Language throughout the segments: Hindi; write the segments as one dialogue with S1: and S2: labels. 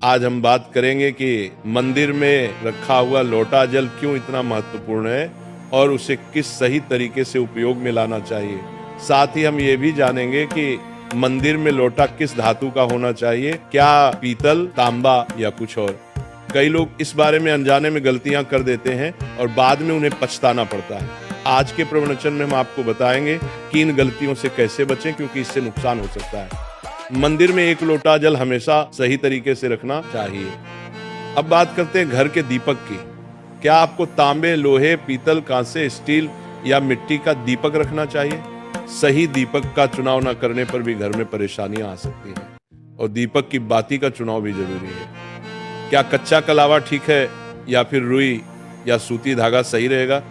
S1: आज हम बात करेंगे कि मंदिर में रखा हुआ लोटा जल क्यों इतना महत्वपूर्ण है और उसे किस सही तरीके से उपयोग में लाना चाहिए। साथ ही हम ये भी जानेंगे कि मंदिर में लोटा किस धातु का होना चाहिए, क्या पीतल, तांबा या कुछ और। कई लोग इस बारे में अनजाने में गलतियां कर देते हैं और बाद में उन्हें पछताना पड़ता है। आज के प्रवचन में हम आपको बताएंगे कि इन गलतियों से कैसे बचें, क्योंकि इससे नुकसान हो सकता है। मंदिर में एक लोटा जल हमेशा सही तरीके से रखना चाहिए। अब बात करते हैं घर के दीपक की। क्या आपको तांबे, लोहे, पीतल, कांसे, स्टील या मिट्टी का दीपक रखना चाहिए? सही दीपक का चुनाव न करने पर भी घर में परेशानियां आ सकती हैं और दीपक की बाती का चुनाव भी जरूरी है। क्या कच्चा कलावा ठीक है या फिर रुई या सूती धागा सही रहेगा?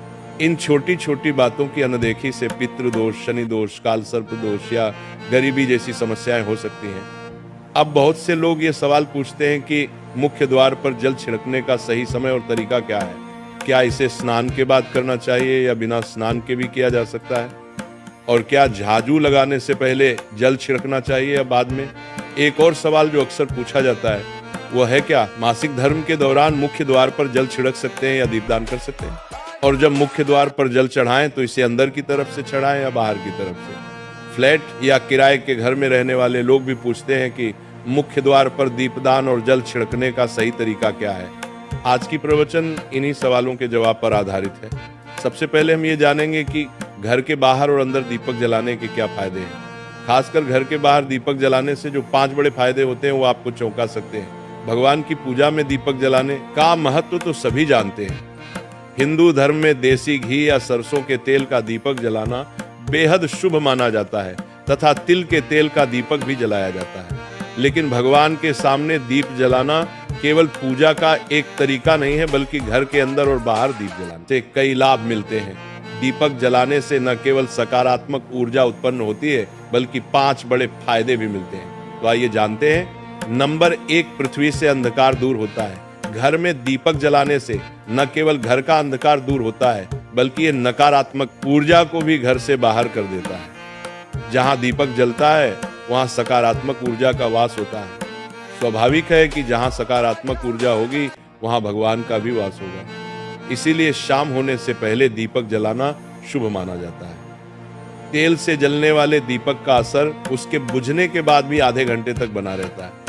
S1: इन छोटी छोटी बातों की अनदेखी से पितृ दोष, शनि दोष, काल सर्प दोष या गरीबी जैसी समस्याएं हो सकती हैं। अब बहुत से लोग ये सवाल पूछते हैं कि मुख्य द्वार पर जल छिड़कने का सही समय और तरीका क्या है? क्या इसे स्नान के बाद करना चाहिए या बिना स्नान के भी किया जा सकता है? और क्या झाजू लगाने से पहले जल छिड़कना चाहिए या बाद में? एक और सवाल जो अक्सर पूछा जाता है वो है, क्या मासिक धर्म के दौरान मुख्य द्वार पर जल छिड़क सकते हैं या दीपदान कर सकते हैं? और जब मुख्य द्वार पर जल चढ़ाएं तो इसे अंदर की तरफ से चढ़ाएं या बाहर की तरफ से? फ्लैट या किराए के घर में रहने वाले लोग भी पूछते हैं कि मुख्य द्वार पर दीपदान और जल छिड़कने का सही तरीका क्या है। आज की प्रवचन इन्हीं सवालों के जवाब पर आधारित है। सबसे पहले हम ये जानेंगे कि घर के बाहर और अंदर दीपक जलाने के क्या फायदे हैं। खासकर घर के बाहर दीपक जलाने से जो 5 बड़े फायदे होते हैं वो आपको चौंका सकते हैं। भगवान की पूजा में दीपक जलाने का महत्व तो सभी जानते हैं। हिंदू धर्म में देसी घी या सरसों के तेल का दीपक जलाना बेहद शुभ माना जाता है तथा तिल के तेल का दीपक भी जलाया जाता है। लेकिन भगवान के सामने दीप जलाना केवल पूजा का एक तरीका नहीं है, बल्कि घर के अंदर और बाहर दीप जलाने से कई लाभ मिलते हैं। दीपक जलाने से न केवल सकारात्मक ऊर्जा उत्पन्न होती है, बल्कि 5 बड़े फायदे भी मिलते हैं। तो आइए जानते हैं। नंबर 1, पृथ्वी से अंधकार दूर होता है। घर में दीपक जलाने से न केवल घर का अंधकार दूर होता है, बल्कि ये नकारात्मक ऊर्जा को भी घर से बाहर कर देता है। जहां दीपक जलता है वहां सकारात्मक ऊर्जा का वास होता है। स्वाभाविक है कि जहां सकारात्मक ऊर्जा होगी वहां भगवान का भी वास होगा। इसीलिए शाम होने से पहले दीपक जलाना शुभ माना जाता है। तेल से जलने वाले दीपक का असर उसके बुझने के बाद भी आधे घंटे तक बना रहता है,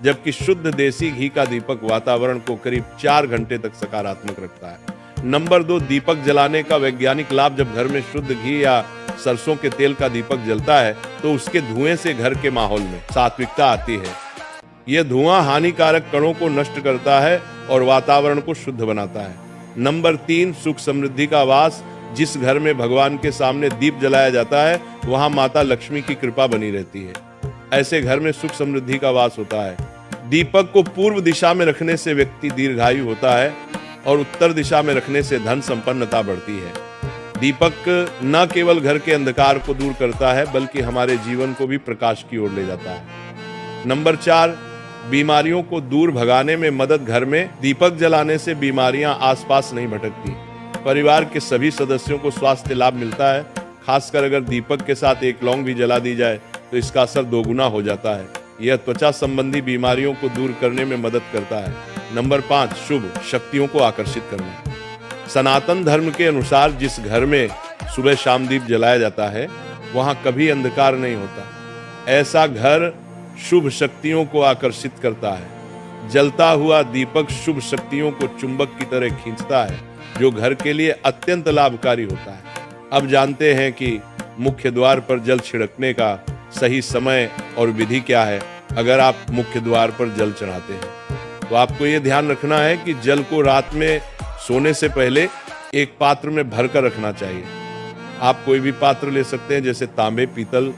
S1: जबकि शुद्ध देसी घी का दीपक वातावरण को करीब 4 घंटे तक सकारात्मक रखता है। नंबर 2, दीपक जलाने का वैज्ञानिक लाभ। जब घर में शुद्ध घी या सरसों के तेल का दीपक जलता है तो उसके धुएं से घर के माहौल में सात्विकता आती है। यह धुआं हानिकारक कणों को नष्ट करता है और वातावरण को शुद्ध बनाता है। नंबर 3, सुख समृद्धि का वास। जिस घर में भगवान के सामने दीप जलाया जाता है वहां माता लक्ष्मी की कृपा बनी रहती है। ऐसे घर में सुख समृद्धि का वास होता है। दीपक को पूर्व दिशा में रखने से व्यक्ति दीर्घायु होता है और उत्तर दिशा में रखने से धन संपन्नता बढ़ती है। दीपक न केवल घर के अंधकार को दूर करता है, बल्कि हमारे जीवन को भी प्रकाश की ओर ले जाता है। नंबर 4, बीमारियों को दूर भगाने में मदद। घर में दीपक जलाने से बीमारियां आसपास नहीं भटकती। परिवार के सभी सदस्यों को स्वास्थ्य लाभ मिलता है। खासकर अगर दीपक के साथ एक लौंग भी जला दी जाए तो इसका असर 2 गुना हो जाता है। यह त्वचा संबंधी बीमारियों को दूर करने में मदद करता है। नंबर 5, शुभ शक्तियों को आकर्षित करना। सनातन धर्म के अनुसार जिस घर में सुबह शाम दीप जलाया जाता है वहां कभी अंधकार नहीं होता। ऐसा घर शुभ शक्तियों को आकर्षित करता है। जलता हुआ दीपक शुभ शक्तियों को चुंबक की तरह खींचता है, जो घर के लिए अत्यंत लाभकारी होता है। अब जानते हैं कि मुख्य द्वार पर जल छिड़कने का सही समय और विधि क्या है। अगर आप मुख्य द्वार पर जल चढ़ाते हैं तो आपको ये ध्यान रखना है कि जल को रात में सोने से पहले एक पात्र में भरकर रखना चाहिए। आप कोई भी पात्र ले सकते हैं, जैसे तांबे, पीतल,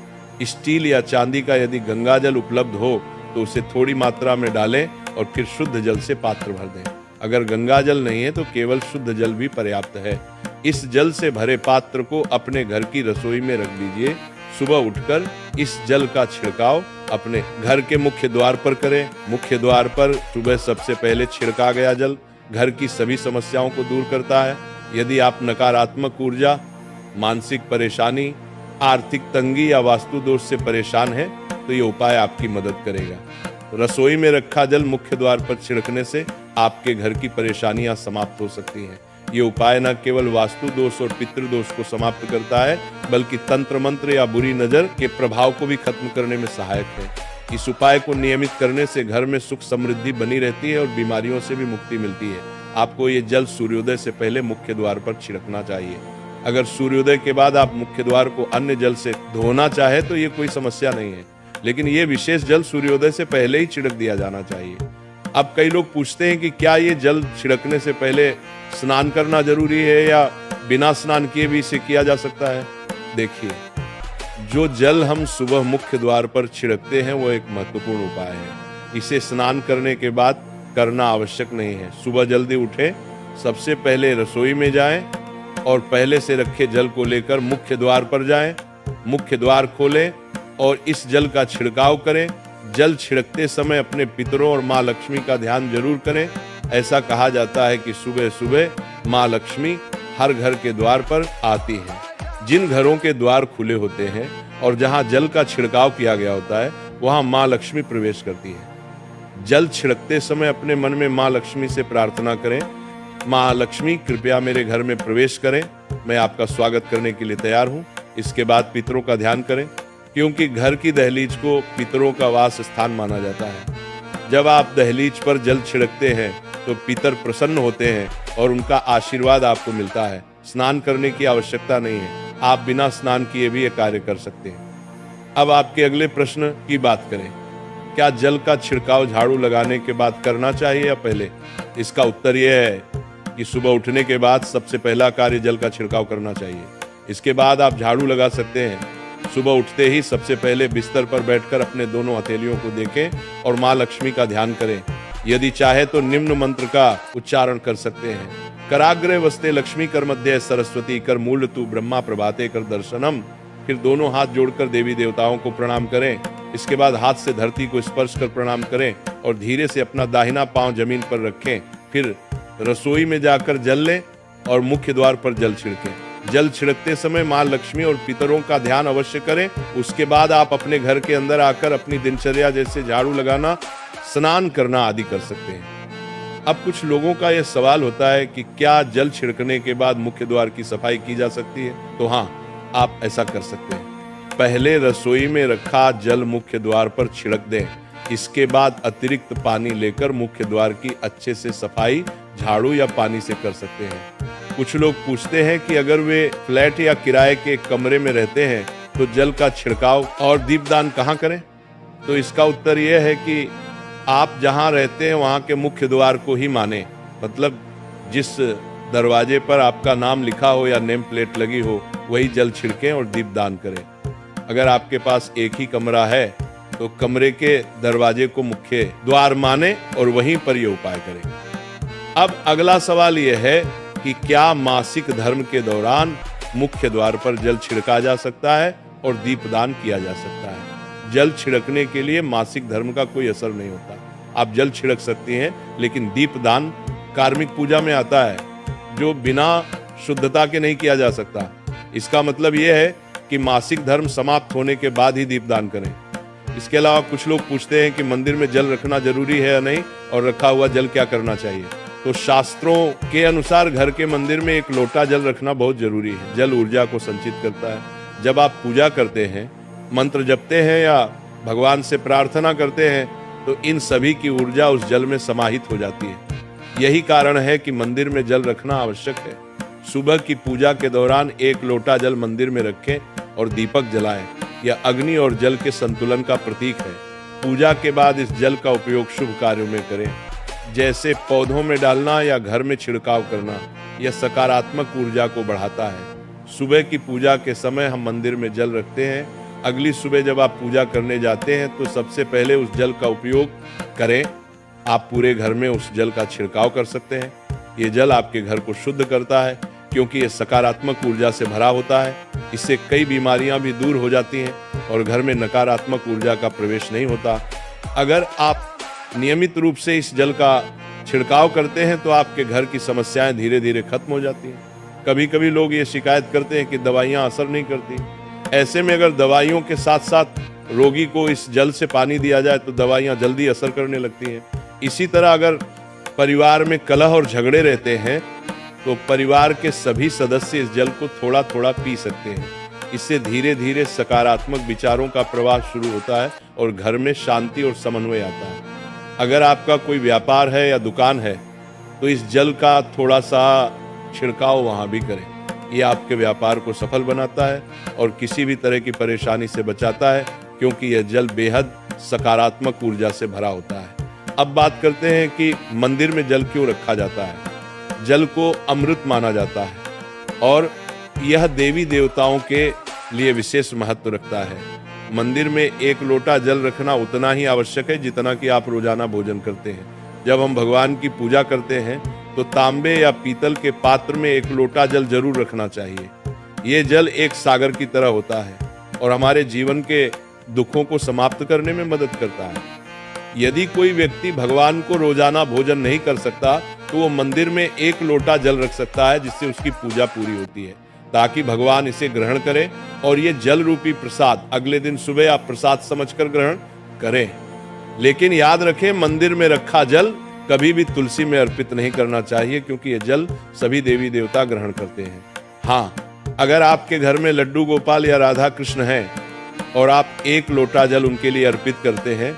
S1: स्टील या चांदी का। यदि गंगा जल उपलब्ध हो तो उसे थोड़ी मात्रा में डालें और फिर शुद्ध जल से पात्र भर दें। अगर गंगा जल नहीं है तो केवल शुद्ध जल भी पर्याप्त है। इस जल से भरे पात्र को अपने घर की रसोई में रख दीजिए। सुबह उठकर इस जल का छिड़काव अपने घर के मुख्य द्वार पर करें। मुख्य द्वार पर सुबह सबसे पहले छिड़का गया जल घर की सभी समस्याओं को दूर करता है। यदि आप नकारात्मक ऊर्जा, मानसिक परेशानी, आर्थिक तंगी या वास्तु दोष से परेशान हैं तो ये उपाय आपकी मदद करेगा। रसोई में रखा जल मुख्य द्वार पर छिड़कने से आपके घर की परेशानियां समाप्त हो सकती हैं। ये उपाय न केवल वास्तु दोष और पितृदोष को समाप्त करता है, बल्कि तंत्र मंत्र या बुरी नजर के प्रभाव को भी खत्म करने में सहायक है। इस उपाय को नियमित करने से घर में सुख समृद्धि बनी रहती है और बीमारियों से भी मुक्ति मिलती है। आपको ये जल सूर्योदय से पहले मुख्य द्वार पर छिड़कना चाहिए। अगर सूर्योदय के बाद आप मुख्य द्वार को अन्य जल से धोना चाहे तो ये कोई समस्या नहीं है, लेकिन ये विशेष जल सूर्योदय से पहले ही छिड़क दिया जाना चाहिए। अब कई लोग पूछते हैं कि क्या ये जल छिड़कने से पहले स्नान करना जरूरी है या बिना स्नान किए भी इसे किया जा सकता है। देखिए, जो जल हम सुबह मुख्य द्वार पर छिड़कते हैं वो एक महत्वपूर्ण उपाय है। इसे स्नान करने के बाद करना आवश्यक नहीं है। सुबह जल्दी उठें, सबसे पहले रसोई में जाएं और पहले से रखे जल को लेकर मुख्य द्वार पर जाएं, मुख्य द्वार खोलें और इस जल का छिड़काव करें। जल छिड़कते समय अपने पितरों और माँ लक्ष्मी का ध्यान जरूर करें। ऐसा कहा जाता है कि सुबह सुबह माँ लक्ष्मी हर घर के द्वार पर आती है। जिन घरों के द्वार खुले होते हैं और जहां जल का छिड़काव किया गया होता है वहां माँ लक्ष्मी प्रवेश करती है। जल छिड़कते समय अपने मन में माँ लक्ष्मी से प्रार्थना करें, माँ लक्ष्मी कृपया मेरे घर में प्रवेश करें, मैं आपका स्वागत करने के लिए तैयार हूँ। इसके बाद पितरों का ध्यान करें, क्योंकि घर की दहलीज को पितरों का वास स्थान माना जाता है। जब आप दहलीज पर जल छिड़कते हैं तो पितर प्रसन्न होते हैं और उनका आशीर्वाद आपको मिलता है। स्नान करने की आवश्यकता नहीं है, आप बिना स्नान किए भी ये कार्य कर सकते हैं। अब आपके अगले प्रश्न की बात करें, क्या जल का छिड़काव झाड़ू लगाने के बाद करना चाहिए या पहले? इसका उत्तर यह है कि सुबह उठने के बाद सबसे पहला कार्य जल का छिड़काव करना चाहिए। इसके बाद आप झाड़ू लगा सकते हैं। सुबह उठते ही सबसे पहले बिस्तर पर बैठकर अपने दोनों हथेलियों को देखें और माँ लक्ष्मी का ध्यान करें। यदि चाहे तो निम्न मंत्र का उच्चारण कर सकते हैं। कराग्रे वस्ते लक्ष्मी कर मध्य सरस्वती कर मूल तू ब्रह्मा प्रभाते कर दर्शनम। फिर दोनों हाथ जोड़कर देवी देवताओं को प्रणाम करें। इसके बाद हाथ से धरती को स्पर्श कर प्रणाम करें और धीरे से अपना दाहिना पांव जमीन पर रखें। फिर रसोई में जाकर जल लें और मुख्य द्वार पर जल छिड़कें। जल छिड़कते समय माँ लक्ष्मी और पितरों का ध्यान अवश्य करें। उसके बाद आप अपने घर के अंदर आकर अपनी दिनचर्या जैसे झाड़ू लगाना, स्नान करना आदि कर सकते हैं। अब कुछ लोगों का यह सवाल होता है कि क्या जल छिड़कने के बाद मुख्य द्वार की सफाई की जा सकती है? तो हाँ, आप ऐसा कर सकते हैं। पहले रसोई में रखा जल मुख्य द्वार पर छिड़क दें। इसके बाद अतिरिक्त पानी लेकर मुख्य द्वार की अच्छे से सफाई झाड़ू या पानी से कर सकते हैं। कुछ लोग पूछते हैं कि अगर वे फ्लैट या किराए के कमरे में रहते हैं तो जल का छिड़काव और दीपदान कहाँ करें? तो इसका उत्तर यह है कि आप जहां रहते हैं वहां के मुख्य द्वार को ही माने। मतलब जिस दरवाजे पर आपका नाम लिखा हो या नेम प्लेट लगी हो वही जल छिड़कें और दीपदान करें। अगर आपके पास एक ही कमरा है तो कमरे के दरवाजे को मुख्य द्वार माने और वहीं पर यह उपाय करें। अब अगला सवाल यह है कि क्या मासिक धर्म के दौरान मुख्य द्वार पर जल छिड़का जा सकता है और दीपदान किया जा सकता है? जल छिड़कने के लिए मासिक धर्म का कोई असर नहीं होता। आप जल छिड़क सकती हैं, लेकिन दीपदान कार्मिक पूजा में आता है जो बिना शुद्धता के नहीं किया जा सकता। इसका मतलब यह है कि मासिक धर्म समाप्त होने के बाद ही दीपदान करें। इसके अलावा कुछ लोग पूछते हैं कि मंदिर में जल रखना जरूरी है या नहीं और रखा हुआ जल क्या करना चाहिए। तो शास्त्रों के अनुसार घर के मंदिर में एक लोटा जल रखना बहुत जरूरी है। जल ऊर्जा को संचित करता है। जब आप पूजा करते हैं, मंत्र जपते हैं या भगवान से प्रार्थना करते हैं तो इन सभी की ऊर्जा उस जल में समाहित हो जाती है। यही कारण है कि मंदिर में जल रखना आवश्यक है। सुबह की पूजा के दौरान एक लोटा जल मंदिर में रखें और दीपक जलाएं। यह अग्नि और जल के संतुलन का प्रतीक है। पूजा के बाद इस जल का उपयोग शुभ कार्यों में करें, जैसे पौधों में डालना या घर में छिड़काव करना। यह सकारात्मक ऊर्जा को बढ़ाता है। सुबह की पूजा के समय हम मंदिर में जल रखते हैं। अगली सुबह जब आप पूजा करने जाते हैं तो सबसे पहले उस जल का उपयोग करें। आप पूरे घर में उस जल का छिड़काव कर सकते हैं। ये जल आपके घर को शुद्ध करता है क्योंकि ये सकारात्मक ऊर्जा से भरा होता है। इससे कई बीमारियां भी दूर हो जाती हैं और घर में नकारात्मक ऊर्जा का प्रवेश नहीं होता। अगर आप नियमित रूप से इस जल का छिड़काव करते हैं तो आपके घर की समस्याएं धीरे धीरे खत्म हो जाती हैं। कभी कभी लोग ये शिकायत करते हैं कि दवाइयां असर नहीं करती। ऐसे में अगर दवाइयों के साथ साथ रोगी को इस जल से पानी दिया जाए तो दवाइयाँ जल्दी असर करने लगती हैं। इसी तरह अगर परिवार में कलह और झगड़े रहते हैं तो परिवार के सभी सदस्य इस जल को थोड़ा थोड़ा पी सकते हैं। इससे धीरे धीरे सकारात्मक विचारों का प्रवाह शुरू होता है और घर में शांति और समन्वय आता है। अगर आपका कोई व्यापार है या दुकान है तो इस जल का थोड़ा सा छिड़काव वहाँ भी करें। ये आपके व्यापार को सफल बनाता है और किसी भी तरह की परेशानी से बचाता है, क्योंकि यह जल बेहद सकारात्मक ऊर्जा से भरा होता है। अब बात करते हैं कि मंदिर में जल क्यों रखा जाता है। जल को अमृत माना जाता है और यह देवी देवताओं के लिए विशेष महत्व रखता है। मंदिर में 1 लोटा जल रखना उतना ही आवश्यक है जितना कि आप रोजाना भोजन करते हैं। जब हम भगवान की पूजा करते हैं तो तांबे या पीतल के पात्र में 1 लोटा जल जरूर रखना चाहिए। ये जल एक सागर की तरह होता है और हमारे जीवन के दुखों को समाप्त करने में मदद करता है। यदि कोई व्यक्ति भगवान को रोजाना भोजन नहीं कर सकता तो वो मंदिर में 1 लोटा जल रख सकता है, जिससे उसकी पूजा पूरी होती है, ताकि भगवान इसे ग्रहण करें और ये जल रूपी प्रसाद अगले दिन सुबह आप प्रसाद समझकर ग्रहण करें। लेकिन याद रखें, मंदिर में रखा जल कभी भी तुलसी में अर्पित नहीं करना चाहिए, क्योंकि यह जल सभी देवी देवता ग्रहण करते हैं। हाँ, अगर आपके घर में लड्डू गोपाल या राधा कृष्ण हैं और आप 1 लोटा जल उनके लिए अर्पित करते हैं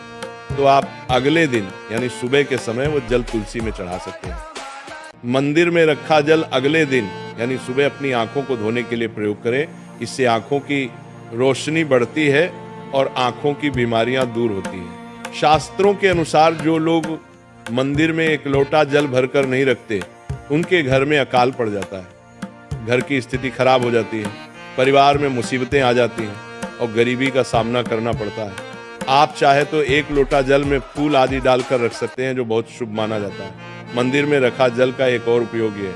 S1: तो आप अगले दिन यानी सुबह के समय वो जल तुलसी में चढ़ा सकते हैं। मंदिर में रखा जल अगले दिन यानी सुबह अपनी आंखों को धोने के लिए प्रयोग करें। इससे आंखों की रोशनी बढ़ती है और आंखों की बीमारियां दूर होती हैं। शास्त्रों के अनुसार जो लोग मंदिर में 1 लोटा जल भरकर नहीं रखते उनके घर में अकाल पड़ जाता है, घर की स्थिति खराब हो जाती है, परिवार में मुसीबतें आ जाती हैं और गरीबी का सामना करना पड़ता है। आप चाहे तो 1 लोटा जल में फूल आदि डालकर रख सकते हैं, जो बहुत शुभ माना जाता है। मंदिर में रखा जल का एक और उपयोग ये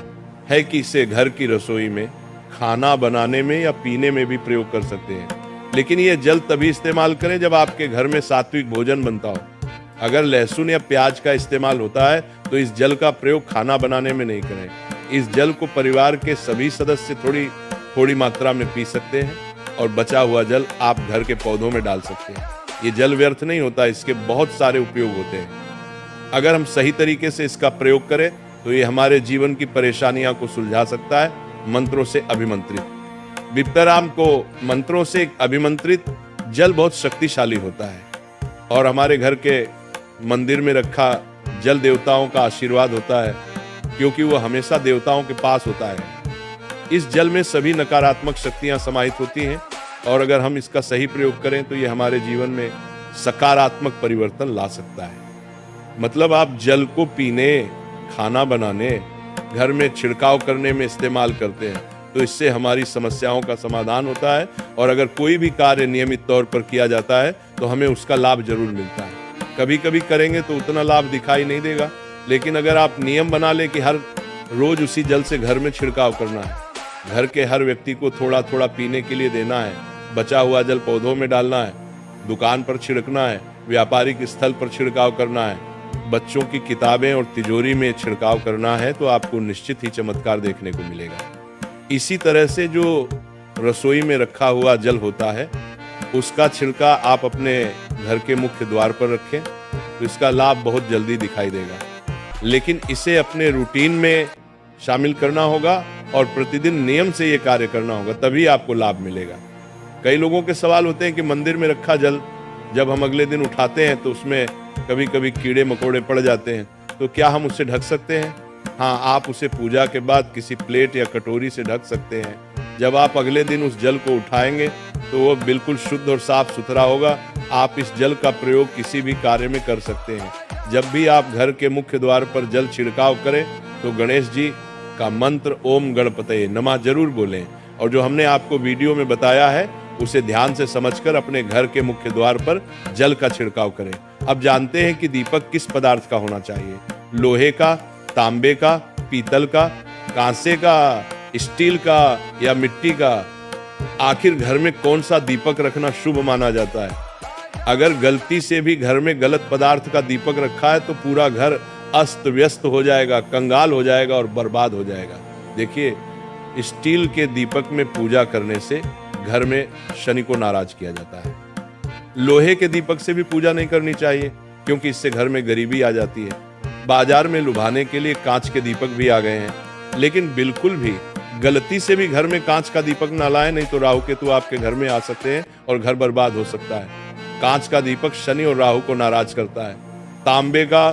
S1: है कि इसे घर की रसोई में, खाना बनाने में या पीने में भी प्रयोग कर सकते हैं। लेकिन ये जल तभी इस्तेमाल करें जब आपके घर में सात्विक भोजन बनता हो। अगर लहसुन या प्याज का इस्तेमाल होता है तो इस जल का प्रयोग खाना बनाने में नहीं करें। इस जल को परिवार के सभी सदस्य थोड़ी मात्रा में पी सकते हैं और बचा हुआ जल आप घर के पौधों में डाल सकते हैं। ये जल व्यर्थ नहीं होता, इसके बहुत सारे उपयोग होते हैं। अगर हम सही तरीके से इसका प्रयोग करें तो ये हमारे जीवन की परेशानियां को सुलझा सकता है। मंत्रों से अभिमंत्रित विप्ताराम को मंत्रों से अभिमंत्रित जल बहुत शक्तिशाली होता है और हमारे घर के मंदिर में रखा जल देवताओं का आशीर्वाद होता है, क्योंकि वो हमेशा देवताओं के पास होता है। इस जल में सभी नकारात्मक शक्तियां समाहित होती हैं और अगर हम इसका सही प्रयोग करें तो ये हमारे जीवन में सकारात्मक परिवर्तन ला सकता है। मतलब आप जल को पीने, खाना बनाने, घर में छिड़काव करने में इस्तेमाल करते हैं तो इससे हमारी समस्याओं का समाधान होता है और अगर कोई भी कार्य नियमित तौर पर किया जाता है तो हमें उसका लाभ जरूर मिलता है। कभी कभी करेंगे तो उतना लाभ दिखाई नहीं देगा, लेकिन अगर आप नियम बना ले कि हर रोज उसी जल से घर में छिड़काव करना है, घर के हर व्यक्ति को थोड़ा थोड़ा पीने के लिए देना है, बचा हुआ जल पौधों में डालना है, दुकान पर छिड़कना है, व्यापारिक स्थल पर छिड़काव करना है, बच्चों की किताबें और तिजोरी में छिड़काव करना है, तो आपको निश्चित ही चमत्कार देखने को मिलेगा। इसी तरह से जो रसोई में रखा हुआ जल होता है उसका छिड़का आप अपने घर के मुख्य द्वार पर रखें तो इसका लाभ बहुत जल्दी दिखाई देगा। लेकिन इसे अपने रूटीन में शामिल करना होगा और प्रतिदिन नियम से ये कार्य करना होगा, तभी आपको लाभ मिलेगा। कई लोगों के सवाल होते हैं कि मंदिर में रखा जल जब हम अगले दिन उठाते हैं तो उसमें कभी कभी कीड़े मकोड़े पड़ जाते हैं, तो क्या हम उससे ढक सकते हैं? हाँ, आप उसे पूजा के बाद किसी प्लेट या कटोरी से ढक सकते हैं। जब आप अगले दिन उस जल को उठाएंगे तो वो बिल्कुल शुद्ध और साफ सुथरा होगा। आप इस जल का प्रयोग किसी भी कार्य में कर सकते हैं। जब भी आप घर के मुख्य द्वार पर जल छिड़काव करें तो गणेश जी का मंत्र ओम गणपतये नमः जरूर बोलें और जो हमने आपको वीडियो में बताया है उसे ध्यान से समझकर अपने घर के मुख्य द्वार पर जल का छिड़काव करें। अब जानते हैं कि दीपक किस पदार्थ का होना चाहिए, लोहे का, तांबे का, पीतल का, कांसे का, स्टील का या मिट्टी का। आखिर घर में कौन सा दीपक रखना शुभ माना जाता है? अगर गलती से भी घर में गलत पदार्थ का दीपक रखा है तो पूरा घर अस्त व्यस्त हो जाएगा, कंगाल हो जाएगा और बर्बाद हो जाएगा। देखिए, स्टील के दीपक में पूजा करने से घर में शनि को नाराज किया जाता है। लोहे के दीपक से भी पूजा नहीं करनी चाहिए, क्योंकि इससे घर में गरीबी आ जाती है। बाजार में लुभाने के लिए कांच के दीपक भी आ गए हैं, लेकिन बिल्कुल भी गलती से भी घर में कांच का दीपक ना लाएं, नहीं तो राहु केतु आपके घर में आ सकते हैं और घर बर्बाद हो सकता है। कांच का दीपक शनि और राहु को नाराज करता है। तांबे का,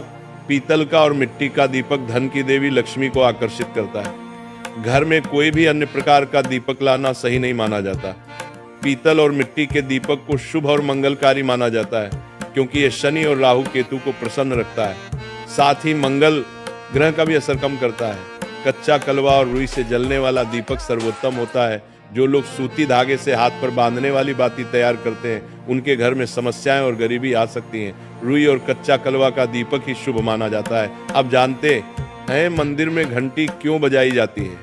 S1: पीतल का और मिट्टी का दीपक धन की देवी लक्ष्मी को आकर्षित करता है। घर में कोई भी अन्य प्रकार का दीपक लाना सही नहीं माना जाता। पीतल और मिट्टी के दीपक को शुभ और मंगलकारी माना जाता है, क्योंकि यह शनि और राहु केतु को प्रसन्न रखता है। साथ ही मंगल ग्रह का भी असर कम करता है। कच्चा कलवा और रुई से जलने वाला दीपक सर्वोत्तम होता है। जो लोग सूती धागे से हाथ पर बांधने वाली बाती तैयार करते हैं, उनके घर में समस्याएं और गरीबी आ सकती हैं। रुई और कच्चा कलवा का दीपक ही शुभ माना जाता है। अब जानते हैं मंदिर में घंटी क्यों बजाई जाती है?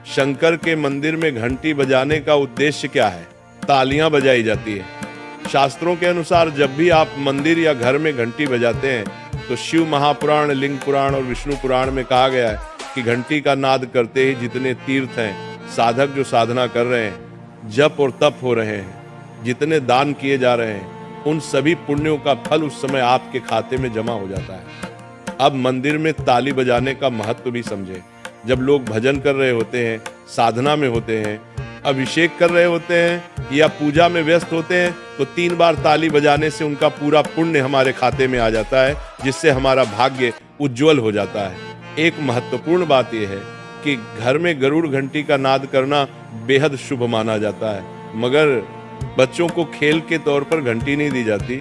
S1: शंकर के मंदिर में घंटी बजाने का उद्देश्य क्या है? तालियां बजाई जाती है। शास्त्रों के अनुसार जब भी आप मंदिर या घर में घंटी बजाते हैं, तो शिव महापुराण, लिंग पुराण और विष्णु पुराण में कहा गया है कि घंटी का नाद करते ही जितने तीर्थ हैं, साधक जो साधना कर रहे हैं, जप और तप हो रहे हैं, जितने दान किए जा रहे हैं, उन सभी पुण्यों का फल उस समय आपके खाते में जमा हो जाता है। अब मंदिर में ताली बजाने का महत्व भी समझे। जब लोग भजन कर रहे होते हैं, साधना में होते हैं, अभिषेक कर रहे होते हैं या पूजा में व्यस्त होते हैं, तो 3 बार ताली बजाने से उनका पूरा पुण्य हमारे खाते में आ जाता है, जिससे हमारा भाग्य उज्जवल हो जाता है। एक महत्वपूर्ण बात यह है कि घर में गरुड़ घंटी का नाद करना बेहद शुभ माना जाता है, मगर बच्चों को खेल के तौर पर घंटी नहीं दी जाती,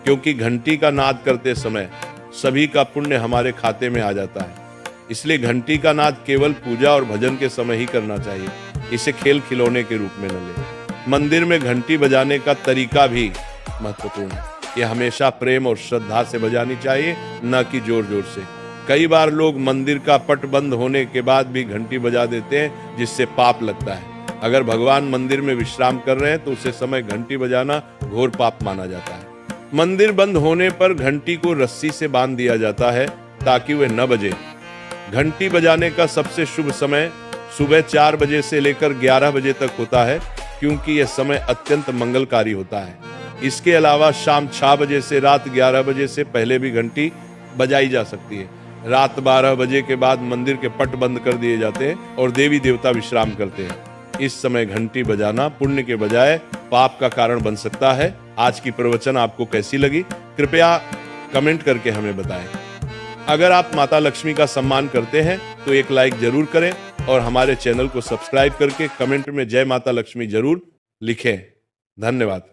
S1: क्योंकि घंटी का नाद करते समय सभी का पुण्य हमारे खाते में आ जाता है। इसलिए घंटी का नाद केवल पूजा और भजन के समय ही करना चाहिए, इसे खेल खिलौने के रूप में न लें। मंदिर में घंटी बजाने का तरीका भी महत्वपूर्ण है। यह हमेशा प्रेम और श्रद्धा से बजानी चाहिए, न कि जोर जोर से। कई बार लोग मंदिर का पट बंद होने के बाद भी घंटी बजा देते हैं, जिससे पाप लगता है। अगर भगवान मंदिर में विश्राम कर रहे हैं तो उसे समय घंटी बजाना घोर पाप माना जाता है। मंदिर बंद होने पर घंटी को रस्सी से बांध दिया जाता है ताकि वह न बजे। घंटी बजाने का सबसे शुभ समय सुबह 4 बजे से लेकर 11 बजे तक होता है, क्योंकि यह समय अत्यंत मंगलकारी होता है। इसके अलावा शाम 6 बजे से रात 11 बजे से पहले भी घंटी बजाई जा सकती है। रात 12 बजे के बाद मंदिर के पट बंद कर दिए जाते हैं और देवी देवता विश्राम करते हैं। इस समय घंटी बजाना पुण्य के बजाय पाप का कारण बन सकता है। आज की प्रवचन आपको कैसी लगी, कृपया कमेंट करके हमें बताएं। अगर आप माता लक्ष्मी का सम्मान करते हैं तो एक लाइक जरूर करें और हमारे चैनल को सब्सक्राइब करके कमेंट में जय माता लक्ष्मी जरूर लिखें। धन्यवाद।